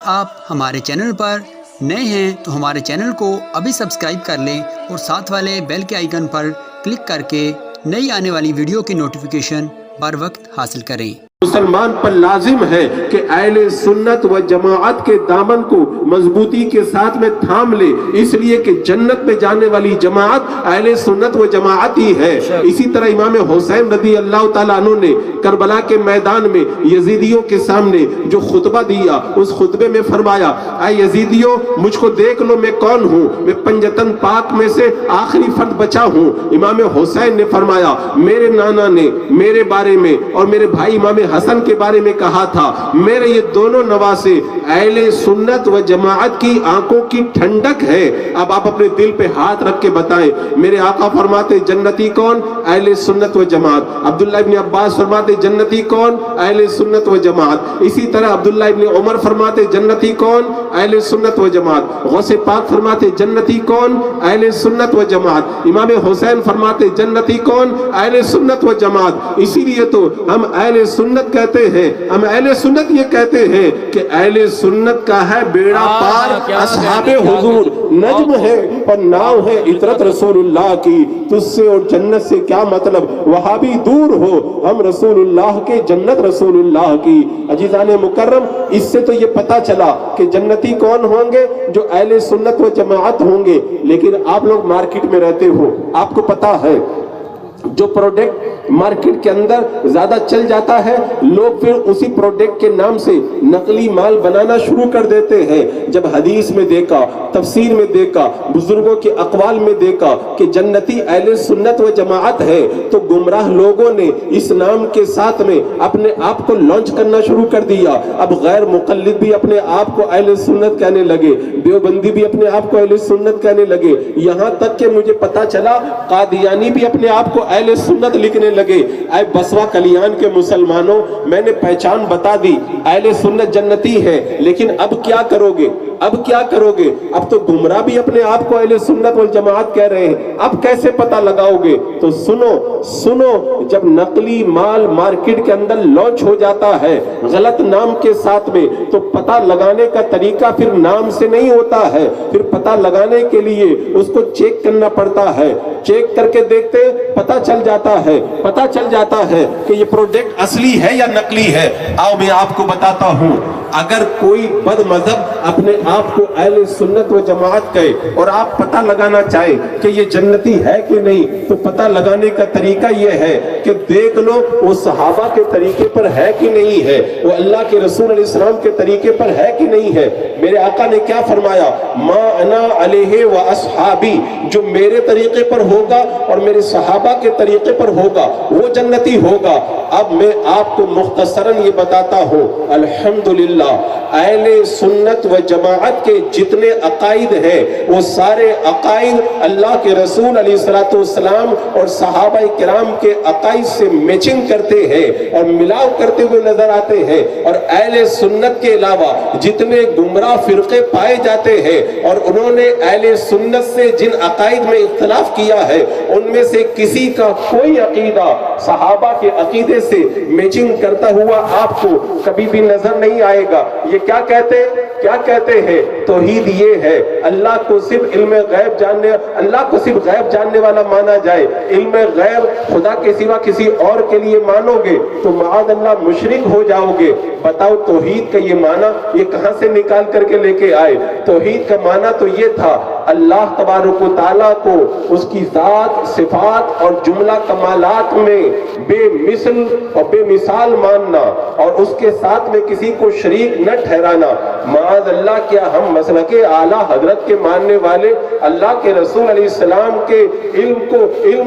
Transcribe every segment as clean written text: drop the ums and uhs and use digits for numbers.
آپ ہمارے چینل پر نئے ہیں تو ہمارے چینل کو ابھی سبسکرائب کر لیں اور ساتھ والے بیل کے آئیکن پر کلک کر کے نئی آنے والی ویڈیو کی نوٹیفیکیشن بر وقت حاصل کریں۔ مسلمان پر لازم ہے کہ اہل سنت و جماعت کے دامن کو مضبوطی کے ساتھ میں تھام لے، اس لیے کہ جنت میں جانے والی جماعت اہل سنت و جماعت ہی ہے۔ اسی طرح امام حسین رضی اللہ تعالیٰ عنہ نے کربلا کے میدان میں یزیدیوں کے سامنے جو خطبہ دیا، اس خطبے میں فرمایا، اے یزیدیوں مجھ کو دیکھ لو میں کون ہوں، میں پنجتن پاک میں سے آخری فرد بچا ہوں۔ امام حسین نے فرمایا، میرے نانا نے میرے بارے میں اور میرے بھائی امام حسن کے بارے میں کہا تھا، میرے یہ دونوں نواسے اہل سنت و جماعت کی آنکھوں کی ٹھنڈک ہے۔ اب آپ اپنے دل پہ ہاتھ رکھ کے بتائیں، میرے آقا فرماتے جنتی کون؟ اہل سنت و جماعت۔ عبداللہ ابن عباس فرماتے جنتی کون؟ اہل سنت و جماعت۔ اسی طرح عبداللہ ابن عمر فرماتے جنتی کون؟ اہل سنت و جماعت۔ غوث پاک فرماتے جنتی کون؟ اہل سنت و جماعت۔ امام حسین فرماتے جنتی کون؟ اہل سنت و جماعت۔ اسی لیے تو ہم اہل سنت کہتے ہیں، ہم اہل سنت یہ کہتے ہیں کہ اہل سنت کا ہے بیڑا پار اصحاب حضور، نجم ہے اور ناؤ ہے عطرت رسول اللہ کی۔ تجھ سے اور جنت سے کیا مطلب، وہابی دور ہو، ہم رسول اللہ کے، جنت رسول اللہ کی۔ عزیزان مکرم، اس سے تو یہ پتا چلا کہ جنتی کون ہوں گے؟ جو اہل سنت و جماعت ہوں گے۔ لیکن آپ لوگ مارکیٹ میں رہتے ہو، آپ کو پتا ہے جو پروڈکٹ مارکیٹ کے اندر زیادہ چل جاتا ہے، لوگ پھر اسی پروڈکٹ کے نام سے نقلی مال بنانا شروع کر دیتے ہیں۔ جب حدیث میں دیکھا، تفسیر میں دیکھا، بزرگوں کے اقوال میں دیکھا کہ جنتی اہل سنت و جماعت ہے، تو گمراہ لوگوں نے اس نام کے ساتھ میں اپنے آپ کو لانچ کرنا شروع کر دیا۔ اب غیر مقلد بھی اپنے آپ کو اہل سنت کہنے لگے، دیوبندی بھی اپنے آپ کو اہل سنت کہنے لگے، یہاں تک کہ مجھے پتا چلا قادیانی بھی اپنے آپ کو اہل سنت لکھنے لگے۔ اے بسوا کلیان کے مسلمانوں، میں نے پہچان بتا دی، اہل سنت جنتی ہے، لیکن اب کیا کرو گے؟ اب کیا کرو گے؟ اب تو گمراہ بھی اپنے آپ کو اہل سنت والجماعت کہہ رہے ہیں، اب کیسے پتہ لگاؤ گے؟ تو سنو، جب نقلی مال مارکیٹ کے اندر لانچ ہو جاتا ہے غلط نام کے ساتھ میں، تو پتہ لگانے کا طریقہ پھر نام سے نہیں ہوتا ہے، پھر پتہ لگانے کے لیے اس کو چیک کرنا پڑتا ہے۔ چیک کر کے دیکھتے پتہ چل جاتا ہے کہ یہ پروڈکٹ اصلی ہے یا نقلی ہے۔ آؤ میں آپ کو بتاتا ہوں، اگر کوئی بد مذہب اپنے آپ کو اہل سنت و جماعت کہے اور آپ پتہ لگانا چاہیں کہ یہ جنتی ہے کہ نہیں، تو پتہ لگانے کا طریقہ یہ ہے کہ دیکھ لو وہ صحابہ کے طریقے پر ہے کہ نہیں ہے، وہ اللہ کے رسول علیہ السلام کے طریقے پر ہے کہ نہیں ہے۔ میرے آقا نے کیا فرمایا؟ ما انا علیہ و اصحابی، جو میرے طریقے پر ہوگا اور میرے صحابہ کے طریقے پر ہوگا وہ جنتی ہوگا۔ اب میں آپ کو مختصراً یہ بتاتا ہوں، الحمدللہ اہل سنت و جماعت کے جتنے عقائد ہیں وہ سارے عقائد اللہ کے رسول علیہ السلام اور صحابہ کرام کے عقائد سے میچنگ کرتے ہیں اور ملاؤ کرتے ہوئے نظر آتے ہیں۔ اور اہل سنت کے علاوہ جتنے گمراہ فرقے پائے جاتے ہیں اور انہوں نے اہل سنت سے جن عقائد میں اختلاف کیا ہے، ان میں سے کسی کا کوئی عقیدہ صحابہ کے عقیدے سے میچنگ کرتا ہوا آپ کو کبھی بھی نظر نہیں آئے گا۔ یہ کیا کہتے ہیں؟ توحید یہ ہے اللہ کو صرف علم غیب جاننے، اللہ کو صرف غیب جاننے والا مانا جائے۔ علم غیب خدا کے سوا کسی اور کے لیے مانو گے تو معاذ اللہ مشرک ہو جاؤ گے۔ بتاؤ توحید کا یہ معنی یہ کہاں سے نکال کر کے لے کے آئے؟ توحید کا معنی تو یہ تھا اللہ تبارک و تعالیٰ کو اس کی ذات، صفات اور جملہ کمالات میں بے مثل اور بے مثال ماننا اور اس کے ساتھ میں کسی کو شریک نہ ٹھہرانا۔ معاذ اللہ، کیا ہم مسلک اعلیٰ حضرت کے ماننے والے اللہ کے رسول علیہ السلام کے علم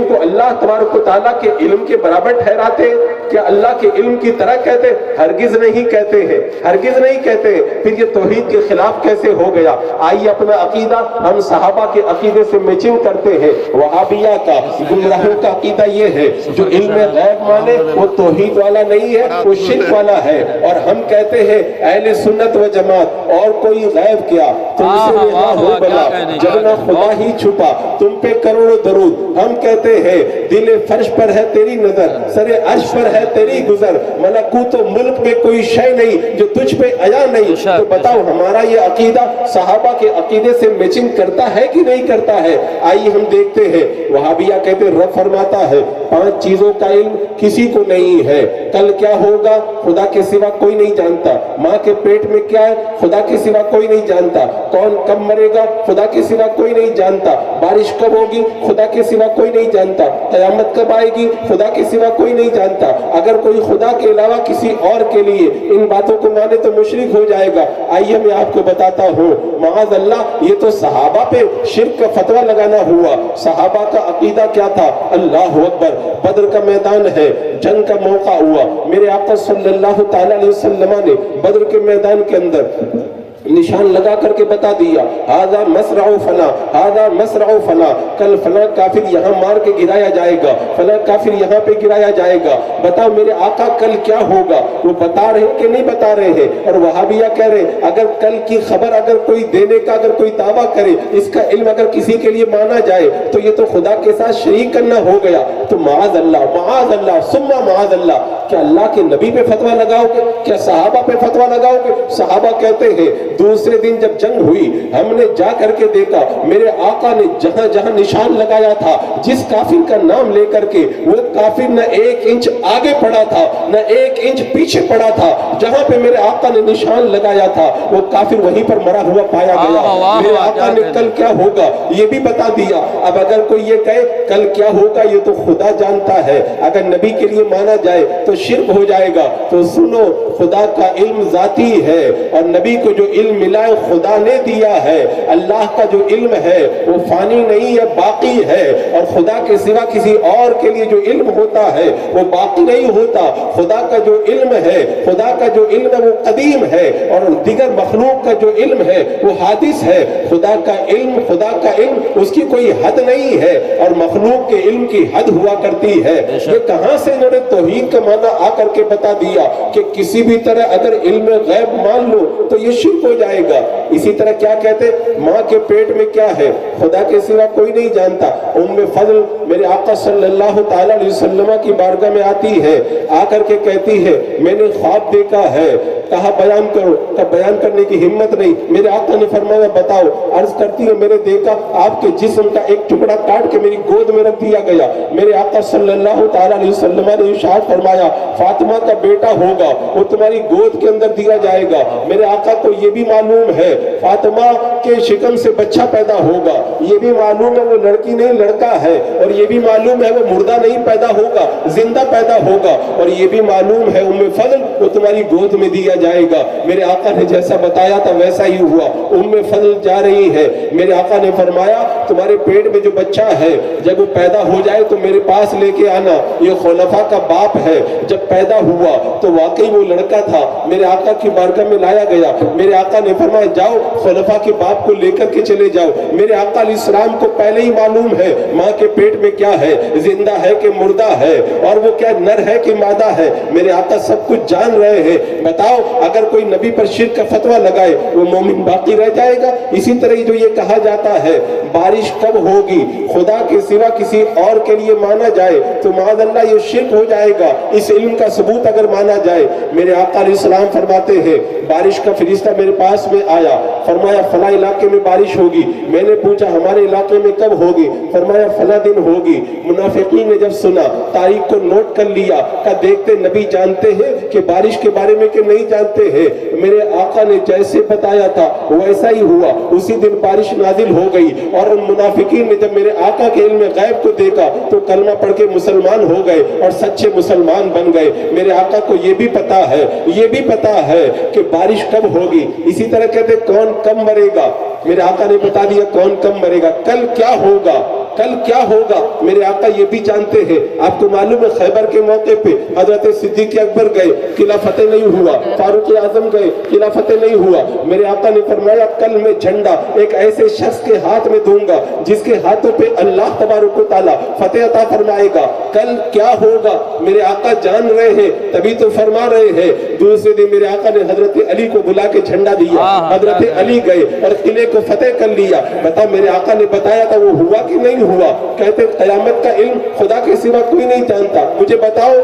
کو اللہ تبارک و تعالیٰ کے علم کے برابر ٹھہراتے؟ کیا اللہ کے علم کی طرح کہتے؟ ہرگز نہیں کہتے ہیں، ہرگز نہیں کہتے ہیں۔ پھر یہ توحید کے خلاف کیسے ہو گیا؟ آئیے اپنا عقیدہ ہم صحابہ کے عقیدے سے میچنگ کرتے ہیں. وہابیہ کا گمراہوں کا عقیدہ یہ ہے جو علم غیب مانے وہ توحید والا نہیں ہے, وہ شرک والا ہے. اور ہم کہتے ہیں اہل سنت و جماعت اور کوئی غیب کیا تم سے رہا ہو بلا جب نہ خدا ہی چھپا تم پہ کروڑوں درود. ہم کہتے ہیں دل فرش پر ہے تیری نظر, سر عرش پر ہے تیری گزر, ملکوت و ملک میں کوئی شے نہیں جو تجھ پہ عیا نہیں. تو بتاؤ ہمارا یہ عقیدہ صحابہ کے عقیدے سے میچنگ کرتا ہے کہ نہیں کرتا ہے؟ آئیے ہم دیکھتے ہیں. وہابیہ کہتے ہیں رب فرماتا ہے 5 چیزوں کا علم کسی کو نہیں ہے. کل کیا ہوگا خدا کے سوا کوئی نہیں جانتا. ماں کے پیٹ میں کیا ہے خدا کے سوا کوئی نہیں جانتا. کون کب مرے گا خدا کے سوا کوئی نہیں جانتا. بارش کب ہوگی خدا کے سوا کوئی نہیں جانتا. قیامت کب آئے گی خدا کے سوا کوئی نہیں جانتا. اگر کوئی خدا کے علاوہ کسی اور کے لیے ان باتوں کو مانے تو مشرک ہو جائے گا. آئیے میں آپ کو بتاتا ہوں, معاذ اللہ یہ تو صحابہ پہ شرک کا فتویٰ لگانا ہوا. صحابہ کا عقیدہ کیا تھا؟ اللہ اکبر, بدر کا میدان ہے, جنگ کا موقع ہوا. میرے آقا صلی اللہ تعالی علیہ وسلم نے بدر کے میدان کے اندر نشان لگا کر کے بتا دیا ہذا مسرع فلاں, ہذا مسرع فلاں, کل فلاں کافر یہاں مار کے گرایا جائے گا, فلاں کافر یہاں پہ گرایا جائے گا. بتاؤ میرے آقا کل کیا ہوگا؟ وہ بتا رہے ہیں کہ نہیں بتا رہے ہیں؟ اور وہابیہ کہہ رہے ہیں اگر کل کی خبر اگر کوئی دینے کا اگر کوئی دعویٰ کرے, اس کا علم اگر کسی کے لیے مانا جائے تو یہ تو خدا کے ساتھ شریک کرنا ہو گیا. تو معاذ اللہ ثم معاذ اللہ, کیا اللہ کے نبی پہ فتویٰ لگاؤ گے؟ کیا صحابہ پہ فتویٰ لگاؤ گے؟ صحابہ کہتے ہیں دوسرے دن جب جنگ ہوئی ہم نے جا کر کے دیکھا میرے آقا نے جہاں جہاں نشان لگایا تھا جس کافر کا نام لے کر کے وہ کافر نہ 1 انچ آگے پڑا تھا نہ 1 انچ پیچھے پڑا تھا. جہاں پہ میرے آقا نے نشان لگایا تھا وہ کافر وہیں پر مرا ہوا پایا گیا. میرے آقا نے کل کیا ہوگا یہ بھی بتا دیا. اب اگر کوئی یہ کہے کل کیا ہوگا یہ تو خدا جانتا ہے, اگر نبی کے لیے مانا جائے تو شرک ہو جائے گا. تو سنو, خدا کا علم ذاتی ہے اور نبی کو جو علم ملا ہے خدا نے دیا ہے. اللہ کا جو علم ہے وہ فانی نہیں ہے, باقی ہے. اور خدا کے سوا کسی اور کے لیے جو علم ہوتا ہے وہ باقی نہیں ہوتا. خدا کا جو علم ہے, خدا کا جو علم ہے وہ قدیم ہے اور دیگر مخلوق کا جو علم ہے وہ حادث ہے. خدا کا علم اس کی کوئی حد نہیں ہے اور مخلوق کے علم کی حد ہوا کرتی ہے. یہ کہاں سے انہوں نے توحید کا معنی آ کر کے بتا دیا کہ کسی بھی طرح اگر علم غیب مان لو تو یہ شرک ہو جائے گا. اسی طرح کیا کہتے, ماں کے پیٹ میں کیا ہے خدا کے سوا کوئی نہیں جانتا. ام فضل میرے آقا صلی اللہ تعالی علیہ وسلم کی بارگاہ میں آتی ہے, آ کر کے کہتی ہے میں نے خواب دیکھا ہے. کہا بیان کرو, کہ بیان کرنے کی ہمت نہیں. میرے آقا نے فرمایا بتاؤ. عرض کرتی ہے میں نے دیکھا آپ کے جسم کا ایک ٹکڑا کاٹ کے میری گود میں رکھ دیا گیا. میرے آقا صلی اللہ تعالی علیہ وسلم نے ارشاد فرمایا فاطمہ کا بیٹا ہوگا وہ تمہاری گود کے اندر دیا جائے گا. میرے آقا کو یہ بھی معلوم ہے فاطمہ کے شکم سے بچہ پیدا ہوگا, یہ بھی معلوم ہے وہ لڑکی نہیں لڑکا ہے, اور یہ بھی معلوم ہے وہ مردہ نہیں پیدا ہوگا زندہ پیدا ہوگا, اور یہ بھی معلوم ہے ام فضل وہ تمہاری گود میں دیا جائے گا. میرے آقا نے جیسا بتایا تھا ویسا ہی ہوا. ام فضل جا رہی ہے, میرے آقا نے فرمایا تمہارے پیٹ میں جو بچہ ہے جب وہ پیدا ہو جائے تو میرے پاس لے کے آنا, یہ خلفاء کا باپ ہے. جب پیدا ہوا تو واقعی وہ لڑکا تھا, میرے آقا کی بارگاہ میں لایا گیا. میرے آقا نے فرمایا جاؤ خلفاء کے باپ کو لے کر کے چلے جاؤ. میرے آقا علیہ السلام کو پہلے ہی معلوم ہے ماں کے پیٹ میں کیا ہے, زندہ ہے کہ مردہ ہے, اور وہ کیا نر ہے کہ مادہ ہے. میرے آقا سب کچھ جان رہے ہیں. بتاؤ اگر کوئی نبی پر شرک کا فتویٰ لگائے وہ مومن باقی رہ جائے گا؟ اسی طرح جو یہ کہا جاتا ہے بارش کب ہوگی خدا کے سوا کسی اور کے لیے مانا جائے تو معاذ اللہ یہ شرک ہو جائے گا. اس علم کا ثبوت اگر مانا جائے. میرے آقا علیہ السلام فرماتے ہیں بارش کا فرشتہ میرے پاس میں آیا, فرمایا فلاں علاقے میں بارش ہوگی. میں نے پوچھا ہمارے علاقے میں کب ہوگی؟ فرمایا فلاں دن ہوگی. منافقین نے جب سنا تاریخ کو نوٹ کر لیا, کہ دیکھتے نبی جانتے ہیں کہ بارش کے بارے میں کہ نہیں جانتے ہیں. میرے آقا نے جیسے بتایا تھا ویسا ہی ہوا, اسی دن بارش نازل ہو گئی. اور ان منافقین نے جب میرے آقا کے علم غیب کو دیکھا تو کلمہ پڑھ کے مسلمان ہو گئے اور سچے مسلمان بن گئے. میرے آقا کو یہ بھی پتا ہے کہ بارش کب ہوگی. اسی طرح کہتے کون کب مرے گا, میرے آقا نے بتا دیا کون کب مرے گا. کل کیا ہوگا کل کیا ہوگا میرے آقا یہ بھی جانتے ہیں. آپ کو معلوم ہے خیبر کے موقع پہ حضرت صدیق اکبر گئے, قلعہ فتح نہیں ہوا. فاروق اعظم گئے, قلعہ فتح نہیں ہوا. میرے آقا نے فرمایا کل میں جھنڈا ایک ایسے شخص کے ہاتھ میں دوں گا جس کے ہاتھوں پہ اللہ تبارک و تعالیٰ فتح عطا فرمائے گا. کل کیا ہوگا میرے آقا جان رہے ہیں, تبھی تو فرما رہے ہیں. دوسرے دن میرے آقا نے حضرت علی کو بلا کے جھنڈا دیا, حضرت علی گئے اور قلعے کو فتح کر لیا. بتا میرے آقا نے بتایا تھا وہ ہوا کہ نہیں ہوا؟ کہتے قیامت کا علم خدا کے سوا کوئی نہیں جانتا. مجھے بتاؤ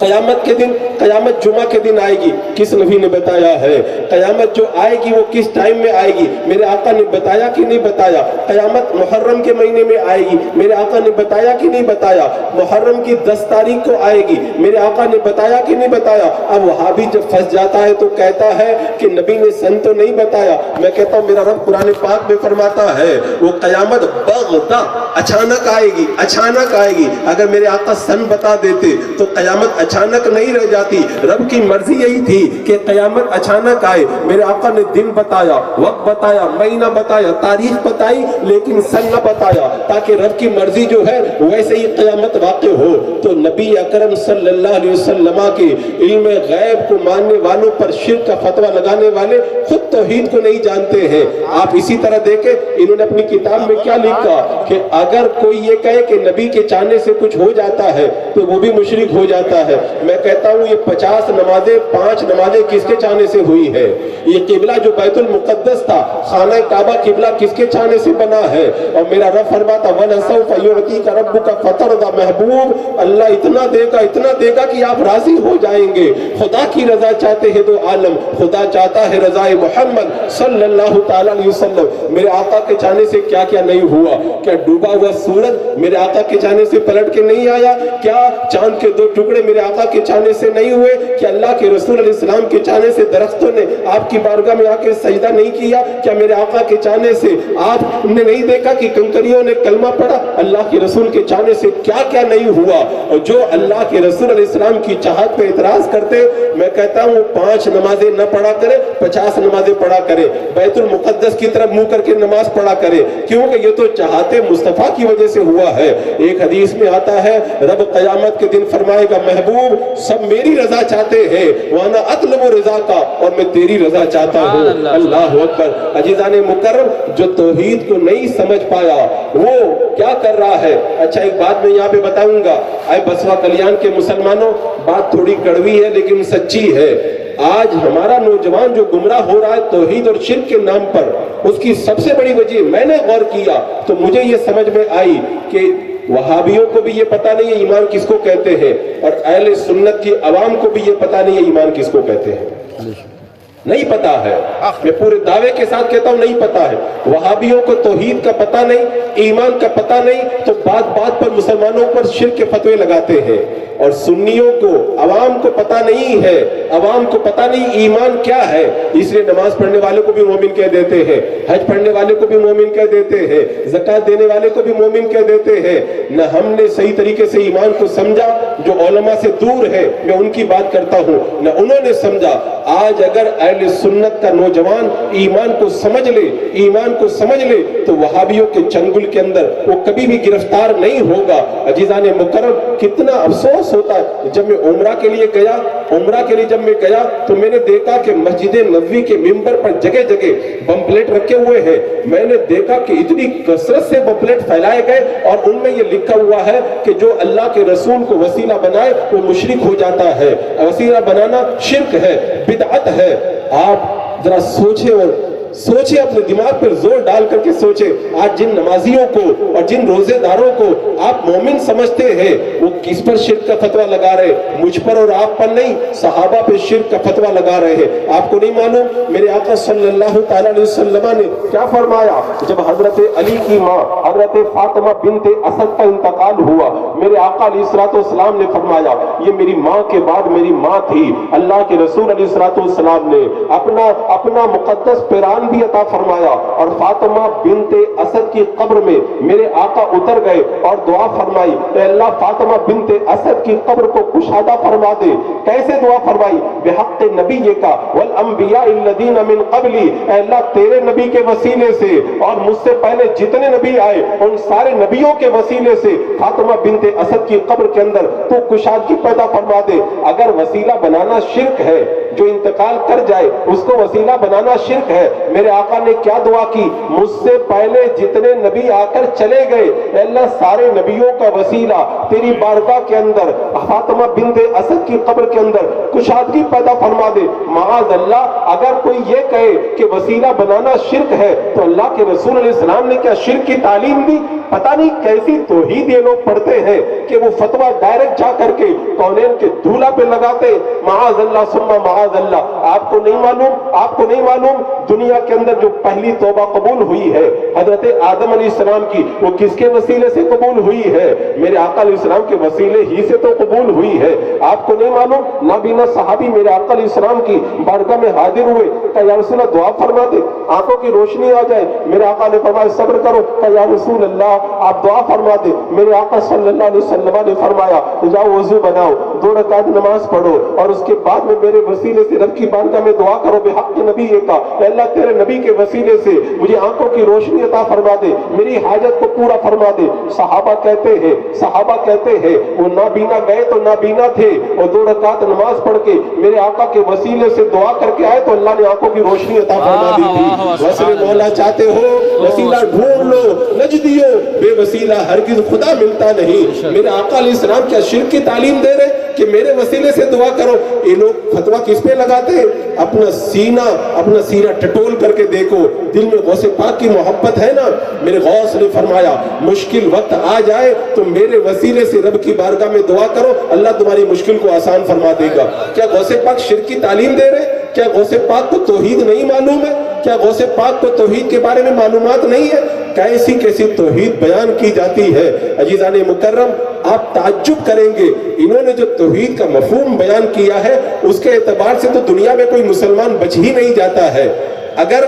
قیامت کے دن, قیامت جمعہ کے دن آئے گی, کس نبی نے بتایا ہے؟ قیامت جو آئے گی وہ کس ٹائم میں آئے گی؟ میرے آقا نے بتایا کہ نہیں بتایا؟ قیامت محرم کے مہینے میں آئے گی, میرے آقا نے بتایا کہ نہیں بتایا؟ محرم کی 10 تاریخ کو آئے گی, میرے آقا نے بتایا کہ نہیں بتایا؟ اب وہابی جب پھنس جاتا ہے تو کہتا ہے کہ نبی نے سن تو نہیں بتایا. میں کہتا ہوں میرا رب قرآن پاک میں فرماتا ہے وہ قیامت بغتہ اچانک آئے گی, اچانک آئے گی. اگر میرے آقا سن بتا دیتے تو قیامت اچانک نہیں رہ جاتی. رب کی مرضی یہی تھی کہ قیامت اچانک آئے. میرے آقا نے دن بتایا, وقت بتایا, مہینہ بتایا, تاریخ بتائی, لیکن سن نہ بتایا, تاکہ رب کی مرضی جو ہے ویسے ہی قیامت واقع ہو. تو نبی اکرم صلی اللہ علیہ وسلم کے علم غیب کو ماننے والوں پر شرک کا فتویٰ لگانے والے خود توحید کو نہیں جانتے ہیں. آپ اسی طرح دیکھیں انہوں نے اپنی کتاب میں کیا لکھا کہ اگر کوئی یہ کہے کہ نبی کے چاہنے سے کچھ ہو جاتا ہے تو وہ بھی مشرک ہو جاتا ہے. میں کہتا ہوں یہ 50 نمازیں 5 نمازیں کس کے چاہنے سے ہوئی ہے؟ یہ قبلہ جو بیت المقدس تھا, خانہ کعبہ قبلہ کس کے چاہنے سے بنا ہے؟ اور میرا رب فرماتا وَلَسَوْفَ يُعْطِيكَ رَبُّكَ فَتَرْضَى, محبوب اللہ اتنا دے گا کہ آپ راضی ہو جائیں گے. خدا کی رضا چاہتے ہیں تو عالم, خدا چاہتا ہے رضا محمد صلی اللہ تعالیٰ علیہ وسلم. میرے آقا کے چاہنے سے کیا کیا نہیں ہوا؟ کیا ڈوبا ہوا سورج میرے آقا کے چاہنے سے پلٹ کے نہیں آیا؟ کیا چاند کے 2 ٹکڑے میرے آقا کے چاہنے سے نہیں ہوئے؟ کہ اللہ کے رسول علیہ السلام کے چاہنے سے درختوں نے آپ کی بارگاہ میں آ کے سجدہ نہیں کیا؟ کیا میرے آقا کے چاہنے سے آپ نے نہیں دیکھا کہ کنکریوں نے کلمہ پڑھا؟ اللہ کے رسول کے چاہنے سے کیا کیا نہیں ہوا؟ اور جو اللہ کے رسول علیہ السلام کی چاہت پہ اعتراض کرتے, میں کہتا ہوں 5 نمازیں نہ پڑھا کرے, 50 نمازیں پڑھا کرے, بیت المقدس کی طرف منہ کر کے نماز پڑھا کرے, کیونکہ یہ تو چاہتے مصطفیٰ کی وجہ سے ہوا ہے. ایک حدیث میں آتا ہے رب قیامت کے دن فرمائے گا محبوب سب میری رضا چاہتے ہیں, وانا اطلب رضا کا, اور میں تیری رضا چاہتا ہوں. اللہ اکبر. عزیزان مکرم, جو توحید کو نہیں سمجھ پایا وہ کیا کر رہا ہے؟ اچھا ایک بات میں یہاں پہ بتاؤں گا. اے بسوا کلیان کے مسلمانوں, بات تھوڑی کڑوی ہے لیکن سچی ہے. آج ہمارا نوجوان جو گمراہ ہو رہا ہے توحید اور شرک کے نام پر, اس کی سب سے بڑی وجہ میں نے غور کیا تو مجھے یہ سمجھ میں آئی کہ وہابیوں کو بھی یہ پتا نہیں ہے ایمان کس کو کہتے ہیں, اور اہل سنت کی عوام کو بھی یہ پتا نہیں ہے ایمان کس کو کہتے ہیں. نہیں پتا ہے, میں پورے دعوے کے ساتھ کہتا ہوں نہیں پتا ہے. وہابیوں کو توحید کا پتا نہیں, ایمان کا پتا نہیں, تو بات بات پر مسلمانوں پر شرک کے فتوے لگاتے ہیں. اور سنیوں کو, عوام کو پتا نہیں ہے, عوام کو پتا نہیں ایمان کیا ہے, اس لیے نماز پڑھنے والے کو بھی مومن کہہ دیتے ہیں, حج پڑھنے والے کو بھی مومن کہہ دیتے ہیں, زکوٰۃ دینے والے کو بھی مومن کہہ دیتے ہیں. نہ ہم نے صحیح طریقے سے ایمان کو سمجھا, جو علماء سے دور ہے میں ان کی بات کرتا ہوں, نہ انہوں نے سمجھا. آج اگر اہل سنت کا نوجوان ایمان کو سمجھ لے, ایمان کو سمجھ لے, تو وہابیوں کے چنگل کے اندر وہ کبھی بھی گرفتار نہیں ہوگا. عزیزان مکرم, کتنا افسوس ہوتا ہے. جب میں عمرہ کے لیے گیا, عمرہ کے لیے جب میں گیا تو میں نے دیکھا کہ مسجد نبوی کے ممبر پر جگہ جگہ بم پلیٹ رکھے ہوئے ہیں. میں نے دیکھا کہ اتنی کثرت سے بم پلیٹ پھیلائے گئے, اور ان میں یہ لکھا ہوا ہے کہ جو اللہ کے رسول کو وسیلہ بنائے وہ مشرک ہو جاتا ہے. وسیلہ بنانا شرک ہے, بدعت ہے. آپ ذرا سوچیں اور سوچیں, اپنے دماغ پر زور ڈال کر کے سوچیں. آج جن نمازیوں کو اور جن روزے داروں کو آپ مومن سمجھتے ہیں وہ کس پر شرک کا فتویٰ لگا رہے؟ مجھ پر اور آپ پر نہیں, صحابہ پہ شرک کا فتویٰ لگا رہے ہیں. آپ کو نہیں معلوم میرے آقا صلی اللہ تعالیٰ علیہ وسلم نے کیا فرمایا جب حضرت علی کی ماں حضرت فاطمہ بنت اسد کا انتقال ہوا؟ میرے آقا علیہ الصلوۃ والسلام نے فرمایا یہ میری ماں کے بعد میری ماں تھی. اللہ کے رسول علیہ الصلوۃ والسلام نے اپنا مقدس پیران مکان بھی عطا فرمایا، اور فاطمہ بنت اسد کی قبر میں میرے آقا اتر گئے اور دعا فرمائی، اے اللہ فاطمہ بنت اسد کی قبر کو کشادہ فرما دے۔ کیسے دعا فرمائی؟ بحق نبی کا والانبیاء الذین من قبلی، اے اللہ تیرے نبی کے وسیلے سے اور مجھ سے پہلے جتنے نبی آئے ان سارے نبیوں کے وسیلے سے فاطمہ بنت اسد کی قبر کے اندر تو کشادگی پیدا فرما دے۔ اگر وسیلہ بنانا شرک ہے، جو انتقال کر جائے اس کو وسیلہ بنانا شرک ہے، میرے آقا نے کیا دعا کی؟ مجھ سے پہلے جتنے نبی آ کر چلے گئے، اے اللہ سارے نبیوں کا وسیلہ تیری بارگاہ کے اندر فاطمہ بنت اسد کی قبر کے اندر کشادگی پیدا فرما دے۔ معاذ اللہ، اگر کوئی یہ کہے کہ وسیلہ بنانا شرک ہے تو اللہ کے رسول علیہ السلام نے کیا شرک کی تعلیم دی؟ پتہ نہیں کیسی توحید یہ لوگ پڑھتے ہیں کہ وہ فتویٰ ڈائریکٹ جا کر کے کونین کے دھولا پہ لگاتے۔ معاذ اللہ ثم معاذ اللہ، آپ کو نہیں معلوم دنیا کے اندر جو پہلی توبہ قبول ہوئی ہے حضرت آدم علیہ السلام کی، وہ کس کے وسیلے سے قبول ہوئی ہے؟ میرے آقا علیہ السلام کے وسیلے ہی سے تو قبول ہوئی ہے۔ آپ کو نہیں معلوم نابینا صحابی میرے آقا علیہ السلام کی بارگاہ میں حاضر ہوئے، کہ یا رسول اللہ دعا فرما دے، آنکھوں کی روشنی آ جائے۔ میرے آقا نے فرمایا صبر کرو، کہ یا رسول اللہ آپ دعا فرما دے۔ میرے آقا صلی اللہ علیہ وسلم نے فرمایا جاؤ وضو بناؤ، 2 رکعت نماز پڑھو، اور اس کے بعد میں میرے وسیلے سے رب کی بارگاہ میں دعا کرو بحق نبی کا، اے اللہ تیرے نبی کے وسیلے سے مجھے آنکھوں کی روشنی عطا فرما دے، میری حاجت کو پورا فرما دے۔ صحابہ کہتے ہیں وہ نابینا گئے تو نابینا تھے، اور 2 رکعت نماز پڑھ کے میرے آقا کے وسیلے سے دعا کر کے آئے تو اللہ نے آنکھوں کی روشنی عطا فرما دی تھی۔ وسیلہ مولا چاہتے ہو وسیلہ ڈھونڈ لو، نجدیو بے وسیلہ ہرگز خدا ملتا نہیں۔ میرے آقا علیہ السلام کیا شرک کی تعلیم دے رہے کہ میرے وسیلے سے دعا کرو؟ یہ لوگ فتویٰ کس پہ لگاتے ہیں؟ اپنا سینہ ٹٹول کر کے دیکھو، دل میں غوث پاک کی محبت ہے نا؟ میرے غوث نے فرمایا مشکل وقت آ جائے تو میرے وسیلے سے رب کی بارگاہ میں دعا کرو، اللہ تمہاری مشکل کو آسان فرما دے گا۔ کیا غوث پاک شرک کی تعلیم دے رہے؟ کیا غوث پاک کو توحید نہیں معلوم ہے؟ کیا غوث پاک کو توحید کے بارے میں معلومات نہیں ہے؟ کیسی توحید بیان کی جاتی ہے۔ عزیزان مکرم، آپ تعجب کریں گے، انہوں نے جو توحید کا مفہوم بیان کیا ہے اس کے اعتبار سے تو دنیا میں کوئی مسلمان بچ ہی نہیں جاتا ہے۔ اگر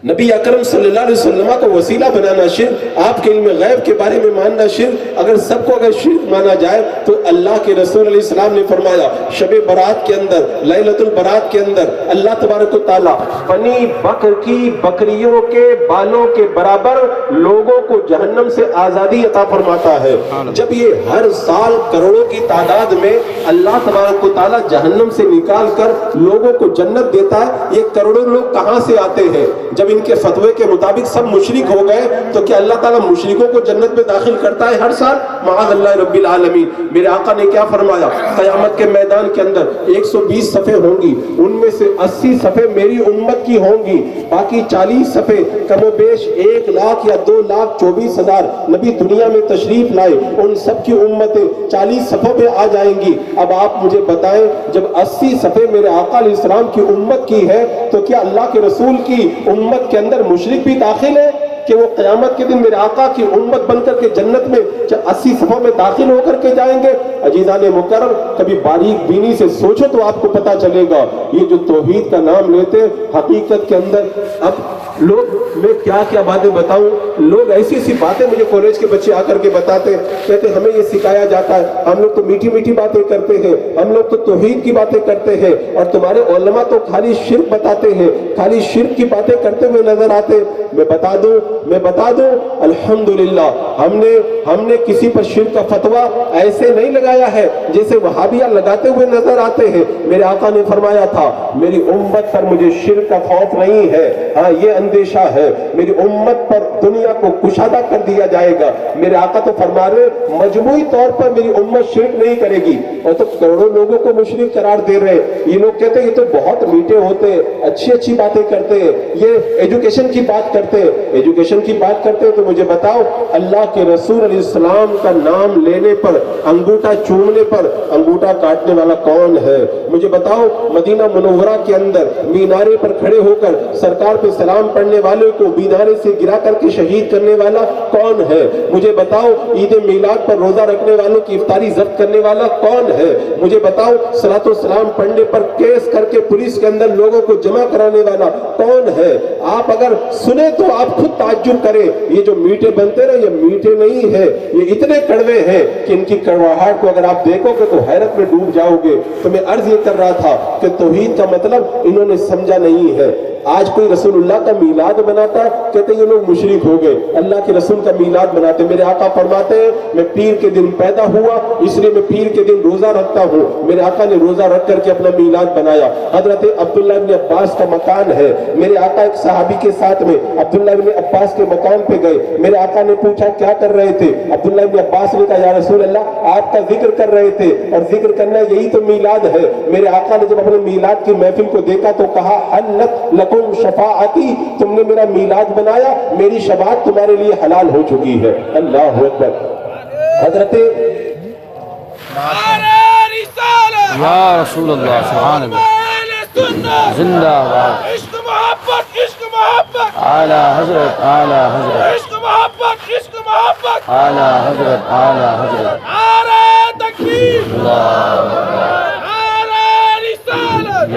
نبی اکرم صلی اللہ علیہ وسلم کو وسیلہ بنانا شرک، آپ کے علم غیب کے بارے میں ماننا شرک، اگر سب کو اگر شرک مانا جائے تو اللہ کے رسول علیہ السلام نے فرمایا شب برات کے اندر، لیلۃ البرات کے اندر اللہ تبارک و تعالیٰ بنی بکر کی بکریوں کے بالوں کے برابر لوگوں کو جہنم سے آزادی عطا فرماتا ہے۔ جب یہ ہر سال کروڑوں کی تعداد میں اللہ تبارک و تعالیٰ جہنم سے نکال کر لوگوں کو جنت دیتا ہے، یہ کروڑوں لوگ کہاں سے آتے ہیں؟ جب ان کے فتوے کے مطابق سب مشرک ہو گئے تو کیا اللہ تعالیٰ مشرکوں کو جنت میں داخل کرتا ہے ہر سال؟ معاذ اللہ رب العالمین۔ میرے آقا نے کیا فرمایا؟ قیامت کے میدان کے اندر 120 صفیں ہوں گی، ان میں سے 80 صفیں میری امت کی ہوں گی، باقی 40 صفیں کم و بیش 1 لاکھ یا 2,24,000 نبی دنیا میں تشریف لائے، ان سب کی امتیں 40 صفوں پہ آ جائیں گی۔ اب آپ مجھے بتائیں جب 80 صفیں میرے آقا علیہ السلام کی امت کی ہے تو کیا اللہ کے رسول کی امت کے اندر مشرک بھی داخل ہے کہ وہ قیامت کے دن میرے آقا کی امت بن کر کے جنت میں 80 صفوں میں داخل ہو کر کے جائیں گے؟ عزیزان مکرم، کبھی باریک بینی سے سوچو تو آپ کو پتا چلے گا یہ جو توحید کا نام لیتے حقیقت کے اندر اب لوگ، میں کیا باتیں بتاؤں، لوگ ایسی باتیں مجھے کالج کے بچے آ کر کے بتاتے، کہتے ہمیں یہ سکھایا جاتا ہے، ہم لوگ تو میٹھی باتیں کرتے ہیں، ہم لوگ تو توحید کی باتیں کرتے ہیں، اور تمہارے علماء تو خالی شرک بتاتے ہیں، خالی شرک کی باتیں کرتے ہوئے نظر آتے۔ میں بتا دوں الحمدللہ ہم نے کسی پر شرک کا فتویٰ ایسے نہیں لگایا ہے جیسے وہابیہ لگاتے ہوئے نظر آتے ہیں۔ میرے آقا نے فرمایا تھا میری امت پر مجھے شرک کا خوف نہیں ہے، ہاں یہ اندیشہ ہے میری امت پر دنیا کو کشادہ کر دیا جائے گا۔ میرے آقا تو فرما رہے مجموعی طور پر میری امت شرک نہیں کرے گی، اور تو کروڑوں لوگوں کو مشرک قرار دے رہے۔ یہ لوگ کہتے ہیں یہ تو بہت میٹھے ہوتے ہیں، اچھی باتیں کرتے ہیں، یہ ایجوکیشن کی بات کرتے کرتے ہیں, ایجوکیشن کی بات کرتے ہیں, تو مجھے بتاؤ اللہ کے رسول علیہ السلام کا نام لینے پر, انگوٹھا چومنے پر انگوٹھا کاٹنے والا کون ہے؟ مجھے بتاؤ مدینہ منورہ کے اندر مینارے پر کھڑے ہو کر سرکار پہ سلام پڑھنے والے کو مینارے سے گرا کر کے شہید کرنے والا کون ہے؟ مجھے بتاؤ عید میلاد پر روزہ رکھنے والوں کی افطاری ضبط کرنے والا کون ہے؟ مجھے بتاؤ صلاۃ والسلام پڑھنے پر کیس کر کے پولیس کے اندر لوگوں کو جمع کرانے والا کون ہے؟ آپ اگر سنیں تو آپ خود تعجب کریں, یہ جو میٹھے بنتے نا, یہ میٹھے نہیں ہے, یہ اتنے کڑوے ہیں کہ ان کی کڑواہٹ کو اگر آپ دیکھو گے تو حیرت میں ڈوب جاؤ گے. تو میں عرض یہ کر رہا تھا کہ توحید کا مطلب انہوں نے سمجھا نہیں ہے. آج کوئی رسول اللہ کا میلاد مناتا ہے, کہتے ہیں یہ لوگ مشرک ہو گئے. اللہ کے رسول کا میلاد مناتے. میرے آقا فرماتے ہیں میں پیر کے دن پیدا ہوا اس لیے میں پیر کے دن روزہ رکھتا ہوں. میرے آقا نے روزہ رکھ کر کے اپنا میلاد بنایا. حضرت عبداللہ ابن عباس کا مکان ہے. میرے آقا ایک صحابی کے ساتھ میں عبداللہ ابن عباس کے مکان پہ گئے. میرے آقا نے پوچھا کیا کر رہے تھے؟ عبداللہ ابن عباس نے کہا یا رسول اللہ آپ کا ذکر کر رہے تھے, اور ذکر کرنا یہی تو میلاد ہے. میرے آقا نے جب اپنے میلاد کی محفل کو دیکھا تو کہا حلت لکم شفاعتی, تم نے میرا میلاد بنایا, میری شفاعت تمہارے لیے حلال ہو چکی ہے. اللہ اکبر. حضرت یا رسول اللہ سبحان اللہ زندہ باد. عشق محبت عشق محبت اعلی حضرت اعلی حضرت عشق محبت عشق محبت اعلی حضرت اعلی حضرت. نعرہ تکبیر نعرہ رسالت.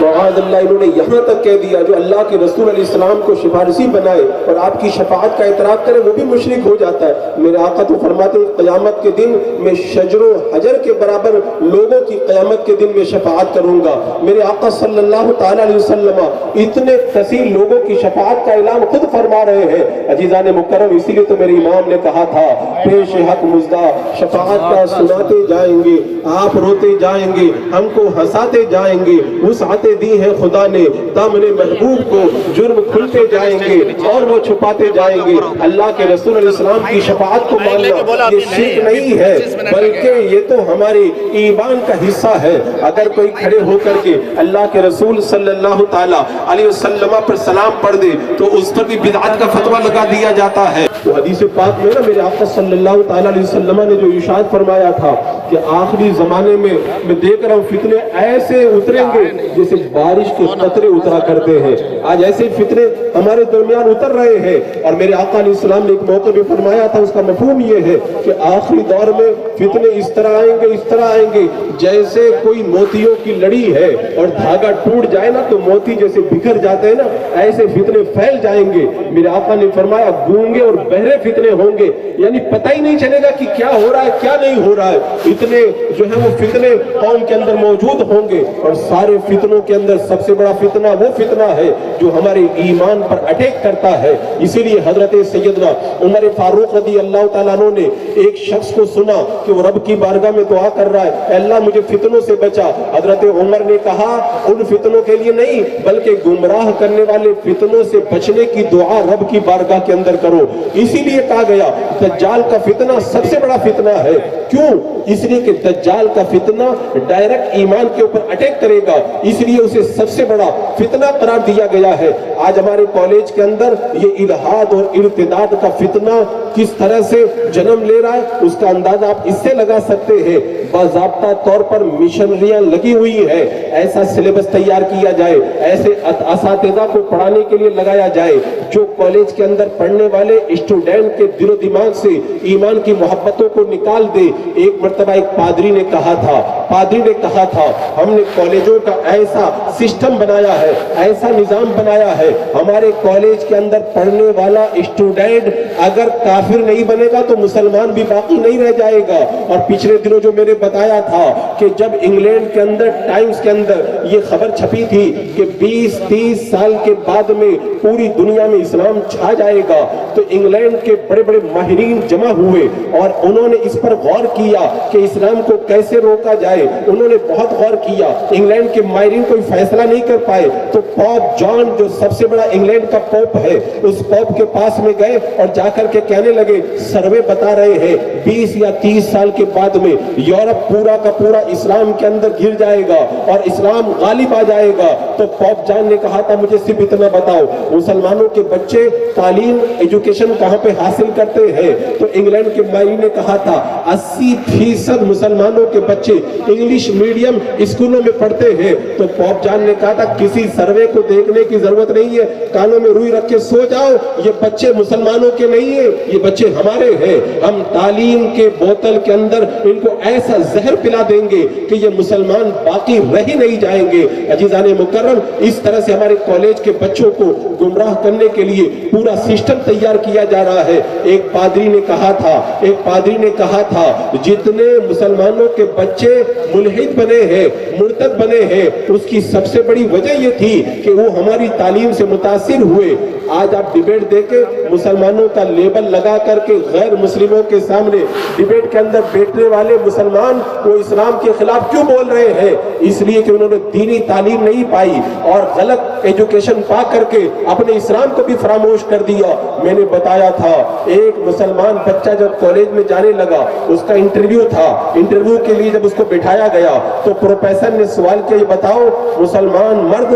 معاذ اللہ, انہوں نے یہاں تک کہہ دیا جو اللہ کے رسول علیہ السلام کو سفارشی بنائے اور آپ کی شفاعت کا اعتراف کرے وہ بھی مشرک ہو جاتا ہے. میرے آقا تو فرماتے ہیں قیامت کے دن میں شجر و حجر کے برابر لوگوں کی قیامت کے دن میں شفاعت کروں گا. میرے آقا صلی اللہ تعالی علیہ وسلم اتنے کثیر لوگوں کی شفاعت کا اعلان خود فرما رہے ہیں. عزیزان مکرم, اسی لیے تو میرے امام نے کہا تھا پیش حق مزدہ شفاعت کا سناتے جائیں گے, آپ روتے جائیں گے, ہم کو ہنساتے جائیں گے. وسعت دی ہے خدا نے دامن محبوب کو, جرم کھلتے جائیں گے اور وہ چھپاتے جائیں گے. اللہ کے رسول علیہ السلام کی شفاعت کو ماننا یہ شرک نہیں ہے بلکہ یہ تو ہمارے ایمان کا حصہ ہے. اگر کوئی کھڑے ہو کر کے اللہ کے رسول صلی اللہ تعالی علیہ وسلم پر سلام پڑھ دے تو اس پر بھی بدعت کا فتویٰ لگا دیا جاتا ہے. تو حدیث پاک میں نا میرے آقا صلی اللہ تعالی علیہ وسلم نے جو ارشاد فرمایا تھا کہ آخری زمانے میں دیکھ رہا ہوں فتنے ایسے اتریں گے جیسے بارش کے قطرے اترا کرتے ہیں. آج ایسے فتنے ہمارے درمیان اتر رہے ہیں, اور میرے آقا علیہ السلام نے ایک موقع بھی فرمایا تھا, اس کا مفہوم یہ ہے کہ آخری دور میں فتنے اس طرح آئیں گے جیسے کوئی موتیوں کی لڑی ہے اور دھاگا ٹوٹ جائے نا تو موتی جیسے بکھر جاتے ہیں نا, ایسے فتنے پھیل جائیں گے. میرے آقا نے فرمایا گونگے اور بہرے فتنے ہوں گے, یعنی پتہ ہی نہیں چلے گا کہ کیا ہو رہا ہے کیا نہیں ہو رہا ہے. اتنے جو ہے وہ فتنے قوم کے اندر موجود ہوں گے, اور سارے فتنوں کے اندر سب سے بڑا فتنہ وہ فتنہ ہے جو ہمارے ایمان پر اٹیک کرتا ہے. اسی لیے حضرت سیدنا عمر فاروق رضی اللہ تعالیٰ عنہ نے ایک شخص کو سنا کہ وہ رب کی بارگاہ میں دعا کر رہا ہے, اے اللہ مجھے فتنوں سے بچا. حضرت عمر نے کہا ان فتنوں کے لیے نہیں بلکہ گمراہ کرنے والے فتنوں سے بچنے کی دعا رب کی بارگاہ کے اندر کرو. اسی لیے کہا گیا دجال کا فتنہ سب سے بڑا فتنہ ہے. کیوں؟ اس لیے کہ دجال کا فتنہ ڈائریکٹ ایمان کے اوپر اٹیک کرے گا, اس لیے اسے سب سے بڑا فتنہ قرار دیا گیا ہے. آج ہمارے کالج کے اندر یہ الہاد اور ارتداد کا فتنہ کس طرح سے جنم لے رہا ہے اس کا اندازہ آپ اس سے لگا سکتے ہیں. باضابطہ طور پر مشنریاں لگی ہوئی ہیں, ایسا سلیبس تیار کیا جائے, ایسے اساتذہ کو پڑھانے کے لیے لگایا جائے جو کالج کے اندر پڑھنے والے اسٹوڈنٹ کے دل و دماغ سے ایمان کی محبتوں کو نکال دے. ایک مرتبہ ایک پادری نے کہا تھا ہم نے کالجوں کا ایسا سسٹم بنایا ہے, ایسا نظام بنایا ہے, ہمارے کالج کے اندر پڑھنے والا اسٹوڈنٹ اگر کافر نہیں بنے گا تو مسلمان بھی باقی نہیں رہ جائے گا. اور پچھلے دنوں جو میں نے بتایا تھا کہ جب انگلینڈ کے اندر ٹائمز کے اندر یہ خبر چھپی تھی کہ 20-30 سال کے بعد میں پوری دنیا میں اسلام چھا جائے گا, تو انگلینڈ کے بڑے بڑے ماہرین جمع ہوئے اور انہوں نے اس پر غور کیا کہ اسلام کو کیسے روکا جائے. انہوں نے بہت غور کیا, انگلینڈ کے ماہرین کوئی فیصلہ نہیں کر پائے, تو پوپ جان جو سب سے بڑا انگلینڈ کا پوپ ہے اس پوپ کے پاس میں گئے اور جا کر کے کہنے لگے سروے بتا رہے ہیں 20 یا 30 سال کے بعد میں یورپ یورپ پورا کا پورا اسلام کے اندر گر جائے گا اور اسلام غالب آ جائے گا، تو پوپ جان نے کہا تھا مجھے صرف اتنا بتاؤ مسلمانوں کے بچے تعلیم ایجوکیشن کہاں پہ حاصل کرتے ہیں؟ تو انگلینڈ کے مائی نے کہا تھا 80% مسلمانوں کے بچے انگلش میڈیم اسکولوں میں پڑھتے ہیں۔ تو پوپ جان نے کہا تھا کسی سروے کو دیکھنے کی ضرورت نہیں ہے، کانوں میں روئی رکھ کے سو جاؤ، یہ بچے مسلمانوں کے نہیں ہیں، یہ بچے ہمارے ہیں۔ ہم تعلیم کے بوتل کے اندر ان کو ایسا زہر پلا دیں گے کہ یہ مسلمان باقی رہ ہی نہیں جائیں گے۔ عزیزان مکرم، اس طرح سے ہمارے کالج کے بچوں کو گمراہ کرنے کے لیے پورا سسٹم تیار کیا جا رہا ہے۔ ایک پادری نے کہا تھا جتنے مسلمانوں کے بچے ملحد بنے ہیں، مرتد بنے ہیں، اس کی سب سے بڑی وجہ یہ تھی کہ وہ ہماری تعلیم سے متاثر ہوئے۔ آج آپ ڈیبیٹ دیکھیں، مسلمانوں کا لیبل لگا کر کے غیر مسلموں کے سامنے ڈیبیٹ کے اندر بیٹھنے والے مسلمان وہ اسلام کے خلاف کیوں بول رہے ہیں؟ اس لیے کہ انہوں نے دینی تعلیم نہیں پائی اور غلط ایجوکیشن پا کر کے اپنے اسلام کو بھی فراموش کر دیا۔ میں نے بتایا تھا ایک مسلمان بچہ جب کالج میں جانے لگا، اس کا انٹرویو تھا، انٹرویو کے لیے جب اس کو بٹھایا گیا تو پروفیسر نے سوال کیا یہ بتاؤ مسلمان مرد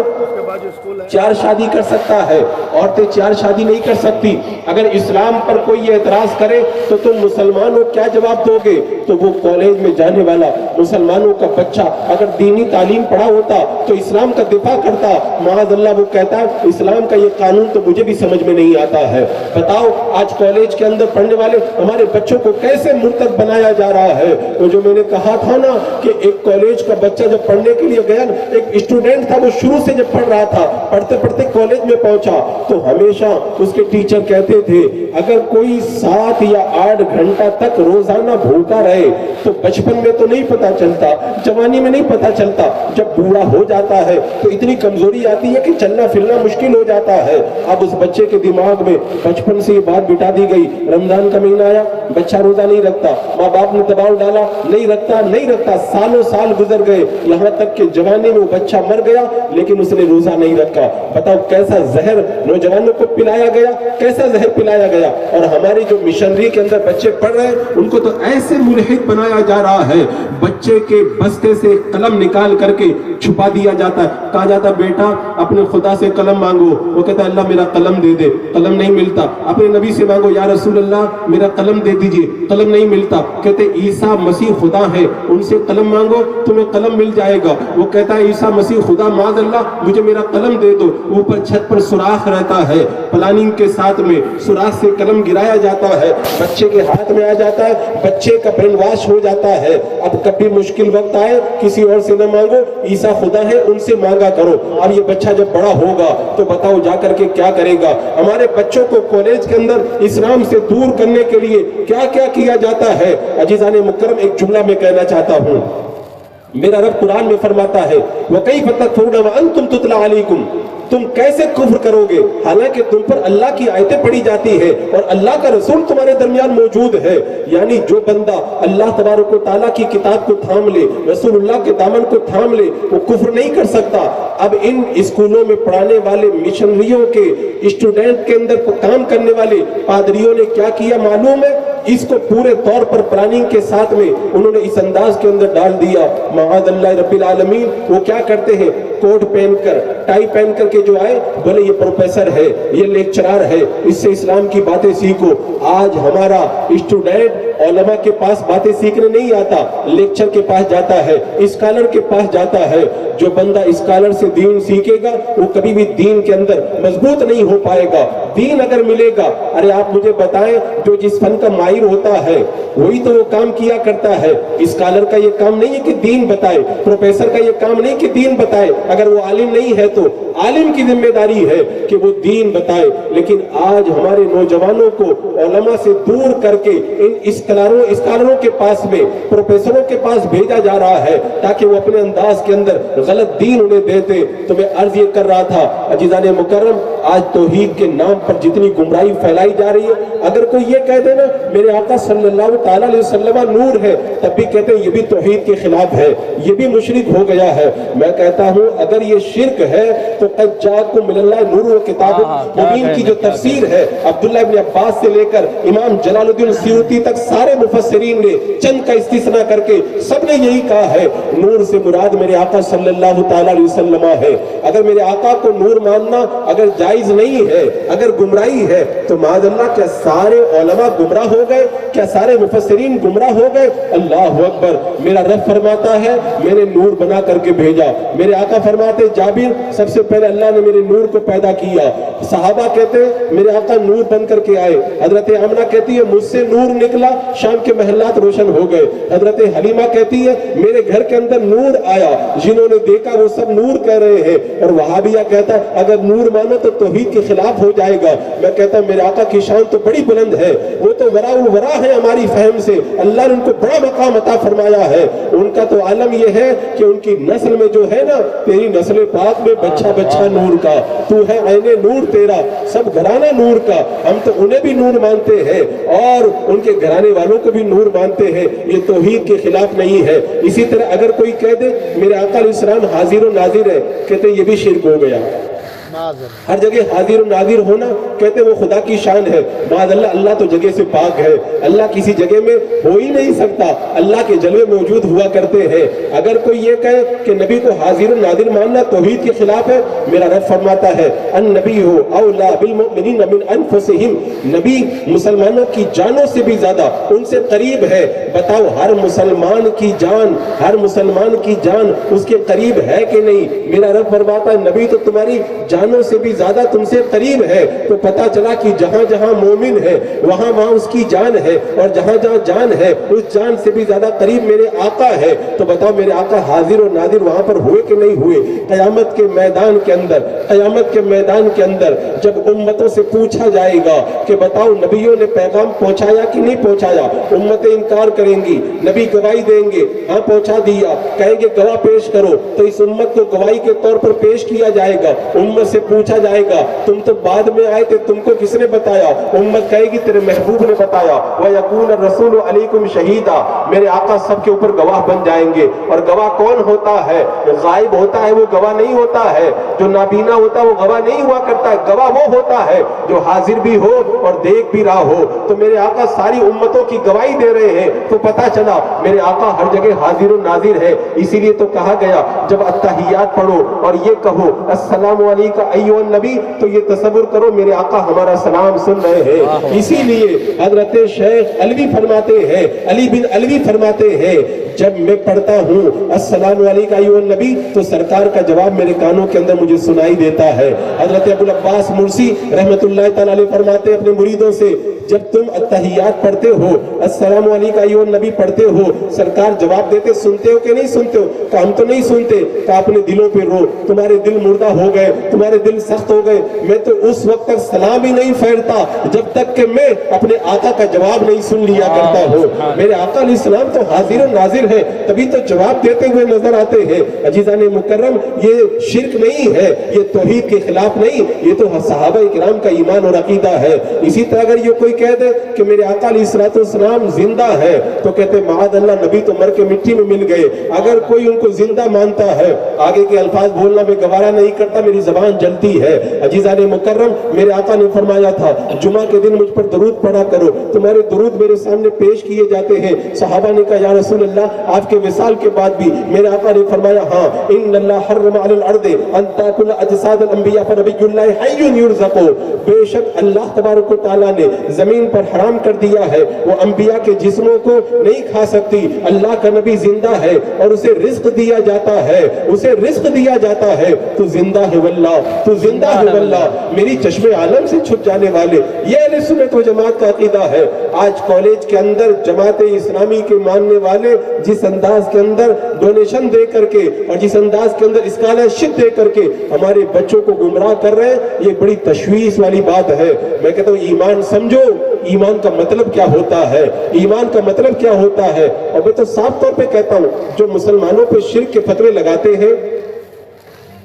4 شادی کر سکتا ہے، عورتیں 4 شادی نہیں کر سکتی، اگر اسلام پر کوئی اعتراض کرے تو تم مسلمانوں کیا جواب دو گے؟ تو وہ کالج میں جانے والا مسلمانوں کا بچہ اگر دینی تعلیم پڑھا ہوتا تو اسلام کا دفاع کرتا، معاذ اللہ وہ کہتا ہے اسلام کا یہ قانون تو مجھے بھی سمجھ میں نہیں آتا ہے۔ بتاؤ آج کالج کے اندر پڑھنے والے ہمارے بچوں کو کیسے مرتد بنایا جا رہا ہے۔ تو جو میں نے کہا تھا نا کہ ایک کالج کا بچہ جب پڑھنے کے لیے گیا، ایک اسٹوڈنٹ تھا وہ شروع سے جب پڑھ رہا تھا، پڑھتے پڑھتے کالج میں پہنچا تو ہمیشہ اس کے ٹیچر کہتے تھے اگر کوئی 7 یا 8 گھنٹہ تک روزانہ بھوکا رہے تو بچپن میں تو نہیں پتا چلتا، جوانی میں نہیں پتا چلتا، جب بوڑھا ہو جاتا ہے تو اتنی کمزوری آتی ہے کہ چلنا پھرنا مشکل ہو جاتا ہے۔ اب اس بچے کے دماغ میں بچپن سے یہ بات بٹھا دی گئی، رمضان کا مہینہ آیا بچہ روزہ نہیں رکھتا، ماں باپ نے دباؤ ڈالا نہیں رکھتا، سالوں سال گزر گئے، یہاں تک کہ جوانی میں وہ بچہ مر گیا لیکن اس نے روزہ نہیں رکھا۔ بتاؤ کیسا زہر نوجوانوں کو پلایا گیا، کیسا زہر پلایا گیا۔ اور ہماری جو مشنری کے اندر بچے پڑھ رہے ہیں ان کو تو ایسے ملحد بنایا جا رہا ہے، بچے کے بستے سے قلم نکال کر کے چھپا دیا جاتا ہے، کہا جاتا بیٹا اپنے خدا سے قلم مانگو، وہ کہتا ہے اللہ میرا قلم دے دے، قلم نہیں ملتا۔ اپنے نبی سے مانگو یا رسول اللہ میرا قلم دے دیجئے، قلم نہیں ملتا۔ کہتے عیسیٰ مسیح خدا ہے، ان سے قلم مانگو تمہیں قلم مل جائے گا، وہ کہتا ہے عیسیٰ مسیح خدا معاذ اللہ مجھے میرا قلم دے دو۔ اوپر چھت پر سوراخ رہتا ہے، پلاننگ کے ساتھ میں سوراخ سے قلم گرایا جاتا ہے، بچے کے ہاتھ میں آ جاتا ہے، بچے کا برین واش ہو جاتا ہے۔ اب کبھی مشکل وقت آئے کسی اور سے نہ مانگو، عیسیٰ خدا ہے ان سے مانگا کرو۔ اور یہ بچہ جب بڑا ہوگا تو بتاؤ جا کر کے کیا کرے گا؟ ہمارے بچوں کو کالج کے اندر اسلام سے دور کرنے کے لیے کیا کیا کیا جاتا ہے؟ عزیزان مکرم ایک جملہ میں کہنا چاہتا ہوں، میرا رب قرآن میں فرماتا ہے وَكَيْفَ تَكْفُرُونَ وَأَنْتُمْ تُتْلَى عَلَيْكُمْ، تم کیسے کفر کرو گے حالانکہ تم پر اللہ کی آیتیں پڑھی جاتی ہے اور اللہ کا رسول تمہارے درمیان موجود ہے۔ یعنی جو بندہ اللہ تبارک و تعالیٰ کی کتاب کو تھام لے، رسول اللہ کے دامن کو تھام لے، وہ کفر نہیں کر سکتا۔ اب ان اسکولوں میں پڑھانے والے مشنریوں کے اسٹوڈنٹ کے اندر کام کرنے والے پادریوں نے کیا کیا معلوم ہے؟ اس کو پورے طور پر پلاننگ کے ساتھ میں انہوں نے اس انداز کے اندر ڈال دیا، معاذ اللہ رب العالمین۔ وہ کیا کرتے ہیں؟ کوٹ پہن کر ٹائی پہن کر کے جو آئے بولے یہ پروفیسر ہے، یہ لیکچرار ہے، اس سے اسلام کی باتیں سیکھو۔ آج ہمارا اسٹوڈنٹ علماء کے پاس باتیں سیکھنے نہیں آتا، لیکچر کے پاس جاتا ہے، اسکالر کے پاس جاتا ہے۔ جو بندہ اسکالر سے دین سیکھے گا وہ کبھی بھی دین کے اندر مضبوط نہیں ہو پائے گا۔ دین اگر ملے گا، ارے آپ مجھے بتائیں جو جس فن کا ماہر ہوتا ہے وہی تو وہ کام کیا کرتا ہے۔ اسکالر کا یہ کام نہیں ہے کہ دین بتائے، پروفیسر کا یہ کام نہیں کہ دین بتائے، اگر وہ عالم نہیں ہے تو عالم کی ذمہ داری ہے کہ وہ دین بتائے۔ لیکن آج ہمارے نوجوانوں کو علماء سے دور کر کے ان اسکالروں کے پاس میں، پروفیسروں کے پاس بھیجا جا رہا ہے تاکہ وہ اپنے انداز کے اندر غلط دین انہیں دیتے۔ تو میں عرض یہ کر رہا تھا عزیزان مکرم، آج توحید کے نام پر جتنی گمراہی پھیلائی جا رہی ہے، اگر کوئی یہ کہہ دے نا میرے آقا صلی اللہ تعالیٰ علیہ وسلم نور ہے، تب بھی کہتے ہیں یہ بھی توحید کے خلاف ہے، یہ بھی مشرک ہو گیا ہے۔ میں کہتا ہوں اگر یہ شرک ہے تو قد جاءکم من اللہ نور و کتاب مبین کی جو تفسیر ہے عبداللہ ابن عباس سے لے کر امام جلال الدین سیوطی تک سارے مفسرین نے چند کا استثنا کر کے سب نے یہی کہا ہے نور سے مراد میرے آقا صلی اللہ تعالی علیہ وسلم ہے۔ اگر میرے آقا کو نور ماننا اگر جائز نہیں ہے، اگر گمراہی ہے، تو معاذ اللہ کیا سارے علماء گمراہ ہو گئے؟ کیا سارے مفسرین گمراہ ہو گئے؟ اللہ اکبر۔ میرا رب فرماتا ہے میں نے نور بنا کر کے بھیجا۔ میرے آقا فرماتے جابر سب سے پہلے اللہ نے میرے نور کو پیدا کیا۔ صحابہ کہتے میرے آقا نور بن کر کے آئے۔ حضرت آمنہ کہتی ہے مجھ سے نور نکلا، شام کے محلات روشن ہو گئے۔ حضرت حلیمہ کہتی ہے میرے گھر کے اندر نور آیا، جنہوں نے دیکھا وہ سب نور کہہ رہے ہیں۔ اور وہابیہ کہتا ہے اگر نور مانو تو توحید کے خلاف ہو جائے گا۔ میں کہتا ہوں میرے آقا کی شان تو بڑی بلند ہے، وہ تو ورا الورا ہے ہماری فہم سے، اللہ نے ان کو بڑا مقام عطا فرمایا ہے۔ ان کا تو عالم یہ ہے کہ ان کی نسل میں جو ہے نا، تیری نسل پاک میں بچہ بچہ نور کا، تو ہے عین نور تیرا، سب گھرانہ نور کا۔ ہم تو انہیں بھی نور مانتے ہیں اور ان کے گھرانے والوں کو بھی نور مانتے ہیں، یہ توحید کے خلاف نہیں ہے۔ اسی طرح اگر کوئی کہہ دے میرے آقا علیہ السلام حاضر و ناظر ہے، کہتے یہ بھی شرک ہو گیا۔ ہر جگہ حاضر و ناظر ہونا کہتے وہ خدا کی شان ہے، معاذ اللہ اللہ تو جگہ سے پاک ہے، اللہ کسی جگہ میں ہو ہی نہیں سکتا، اللہ کے جلوے موجود ہوا کرتے ہیں۔ اگر کوئی یہ کہے کہ نبی کو حاضر و ناظر ماننا توحید کے خلاف ہے، میرا رب فرماتا ہے النبی ہو اولا بالمؤمنین من انفسہم، نبی مسلمانوں کی جانوں سے بھی زیادہ ان سے قریب ہے۔ بتاؤ ہر مسلمان کی جان، ہر مسلمان کی جان اس کے قریب ہے کہ نہیں؟ میرا رب فرماتا ہے نبی تو تمہاری جانوں سے بھی زیادہ تم سے قریب ہے۔ تو پتہ چلا کہ جہاں جہاں مومن ہے وہاں وہاں اس کی جان ہے، اور جہاں جہاں جان ہے اس جان سے بھی زیادہ قریب میرے آقا ہے۔ تو بتاؤ میرے آقا حاضر و ناظر وہاں پر ہوئے کہ نہیں ہوئے؟ قیامت کے میدان کے اندر، قیامت کے میدان کے اندر جب امتوں سے پوچھا جائے گا کہ بتاؤ نبیوں نے پیغام پہنچایا کہ نہیں پہنچایا، امتیں انکار کریں گی، نبی گواہی دیں گے ہاں پہنچا دیا، کہیں گے گواہ پیش کرو، تو اس امت کو گواہی کے طور پر پیش کیا جائے گا۔ امت سے پوچھا جائے گا تم تو بعد میں آئے تھے، تم کو کس نے بتایا؟ امت کہے گی تیرے محبوب نے بتایا۔ وَيَكُونَ الرَّسُولُ عَلَيْكُمْ شَهِيدًا، میرے آقا سب کے اوپر گواہ بن جائیں گے۔ اور گواہ کون ہوتا ہے؟ غائب ہوتا ہے وہ گواہ نہیں ہوتا ہے، جو نابینا ہوتا ہے وہ گواہ نہیں ہوا کرتا ہے، گواہ وہ ہوتا ہے جو حاضر بھی ہو اور دیکھ بھی رہا ہو۔ تو میرے آقا ساری امتوں کی گواہی دے رہے ہیں، تو پتہ چلا میرے آقا ہر جگہ حاضر و ناظر ہے۔ اسی لیے تو کہا گیا جب اتحیات پڑھو اور یہ کہو السلام علیکم ایھا النبی، تو یہ تصور کرو میرے آقا ہمارا سلام سن رہے ہیں۔ اسی لیے حضرت شیخ علوی فرماتے ہیں، علی بن علوی فرماتے ہیں جب میں پڑھتا ہوں السلام علیکم ایھا النبی تو سرکار کا جواب میرے کانوں کے اندر مجھے سنائی دیتا ہے۔ حضرت ابو العباس مرسی رحمۃ اللہ تعالی علیہ فرماتے ہیں اپنے مریدوں سے جب تم اتحیات پڑھتے ہو، السلام علیکم ایھا النبی پڑھتے ہو، سرکار جواب دیتے سنتے ہو کہ نہیں سنتے ہو؟ کہ ہم تو نہیں سنتے۔ کہ اپنے دلوں پہ رو، تمہارے دل مردہ ہو گئے، تمہارے دل سخت ہو گئے، میں تو اس وقت تک سلام ہی نہیں پھیرتا جب تک کہ میں اپنے آقا کا جواب نہیں سن لیا کرتا ہوں۔ میرے آقا علیہ السلام تو حاضر و ناظر ہے، تبھی تو جواب دیتے ہوئے نظر آتے ہیں۔ عزیزان مکرم، یہ شرک نہیں ہے، یہ توحید کے خلاف نہیں، یہ تو صحابہ کرام کا ایمان اور عقیدہ ہے۔ اسی طرح اگر یہ کوئی کہہ دے کہ میرے آقا علیہ السلام زندہ ہے، تو کہتے معاذ اللہ نبی تو مر کے مٹی میں مل گئے۔ اگر کوئی ان کو زندہ مانتا ہے، آگے کے الفاظ بولنا میں گوارا نہیں کرتا، میری زبان جلتی ہے۔ عزیزان مکرم، میرے آقا نے فرمایا تھا جمعہ کے دن مجھ پر درود پڑھا کرو، تمہارے درود میرے سامنے پیش کیے جاتے ہیں۔ صحابہ نے کہا یا رسول اللہ آپ کے وصال کے بعد بھی؟ میرے آقا نے فرمایا ہاں، ان اللہ حرم علی الارض ان تاکل اجساد الانبیاء فنبی اللہ حی یرزق، بے شک اللہ تبارک و تعالیٰ نے زمین پر حرام کر دیا ہے وہ انبیاء کے جسموں کو نہیں کھا سکتی، اللہ کا نبی زندہ ہے اور اسے رزق دیا جاتا ہے، اسے رزق دیا جاتا ہے، تو زندہ ہے واللہ، تو زندہ ہے واللہ، میری چشم عالم سے چھپ جانے والے۔ یہ اہل سنت و جماعت کا عقیدہ ہے۔ آج کالج کے اندر جماعت اسلامی کے ماننے والے جس انداز کے اندر ڈونیشن دے کر کے اور جس انداز کے اندر اسکالرشپ دے کر کے ہمارے بچوں کو گمراہ کر رہے ہیں، یہ بڑی تشویش والی بات ہے۔ میں کہتا ہوں ایمان سمجھو، ایمان کا مطلب کیا ہوتا ہے، ایمان کا مطلب کیا ہوتا ہے۔ اور میں تو صاف طور پہ کہتا ہوں جو مسلمانوں پہ شرک کے فتوے لگاتے ہیں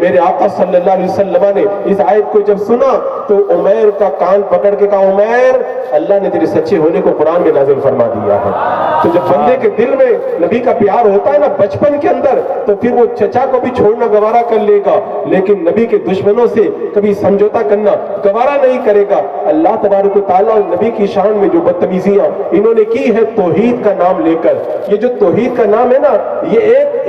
میرے آقا صلی اللہ علیہ وسلم نے اس آیت کو جب سنا تو عمیر کا کان پکڑ کے کہا عمیر اللہ نے تیرے سچے ہونے کو قرآن میں نازل فرما دیا ہے. تو جب بندے کے دل میں نبی کا پیار ہوتا ہے نا بچپن کے اندر تو پھر وہ چچا کو بھی چھوڑنا گوارا کر لے گا لیکن نبی کے دشمنوں سے کبھی سمجھوتا کرنا گوارا نہیں کرے گا. اللہ تبارک و تعالیٰ نبی کی شان میں جو بدتمیزیاں انہوں نے کی ہے توحید کا نام لے کر, یہ جو توحید کا نام ہے نا یہ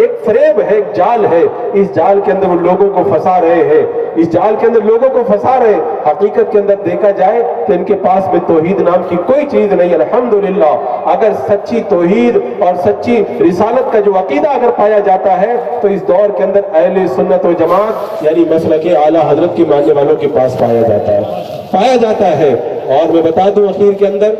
ایک فریب ہے, ایک جال ہے. اس جال کے اندر وہ لوگوں کو پھنسا رہے ہیں, اس جال کے اندر لوگوں کو پھنسا رہے ہیں. حقیقت کے اندر دیکھا جائے تو ان کے پاس میں توحید نام کی کوئی چیز نہیں. الحمدللہ اگر سچی توحید اور سچی رسالت کا جو عقیدہ اگر پایا جاتا ہے تو اس دور کے اندر اہل سنت و جماعت یعنی مسلک اعلیٰ حضرت کے ماننے والوں کے پاس پایا جاتا ہے. اور میں بتا دوں اخیر کے اندر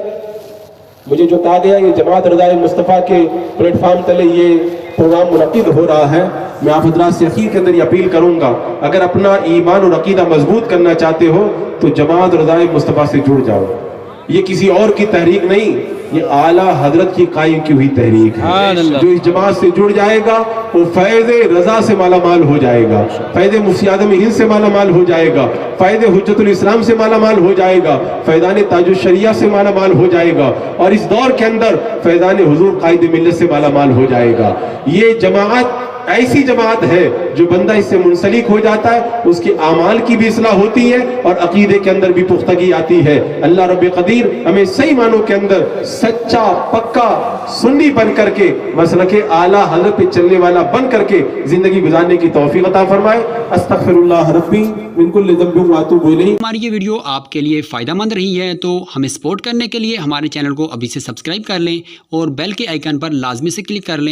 مجھے جو کہا گیا یہ جماعت رضائے مصطفیٰ کے پلیٹ فارم تلے یہ پروگرام منعقد ہو رہا ہے. میں آپ حضرات سے اخیر کے اندر یہ اپیل کروں گا اگر اپنا ایمان اور عقیدہ مضبوط کرنا چاہتے ہو تو جماعت رضائے مصطفیٰ سے جڑ جاؤ. یہ کسی اور کی تحریک نہیں, یہ اعلیٰ حضرت کی قائم کی ہوئی تحریک ہے. جو اس جماعت سے جڑ جائے گا وہ فیض رضا سے مالا مال ہو جائے گا, فیض مفتی اعظم ہند سے مالا مال ہو جائے گا, فیض حجت الاسلام سے مالا مال ہو جائے گا, فیضان تاج الشریعہ سے مالا مال ہو جائے گا, اور اس دور کے اندر فیضان حضور قائد ملت سے مالا مال ہو جائے گا. یہ جماعت ایسی جماعت ہے جو بندہ اس سے منسلک ہو جاتا ہے اس کے اعمال کی بھی اصلاح ہوتی ہے اور عقیدے کے اندر بھی پختگی آتی ہے. اللہ رب قدیر ہمیں صحیح معنوں کے اندر سچا پکا سنی بن کر کے مسلک اعلیٰ حضرت پہ چلنے والا بن کر کے زندگی گزارنے کی توفیق عطا فرمائے. استغفر اللہ ربی من کل ذنب واتوب الیہ. ہماری یہ ویڈیو آپ کے لیے فائدہ مند رہی ہے تو ہمیں سپورٹ کرنے کے لیے ہمارے چینل کو ابھی سے سبسکرائب کر لیں اور بیل کے آئیکن پر لازمی سے کلک کر لیں.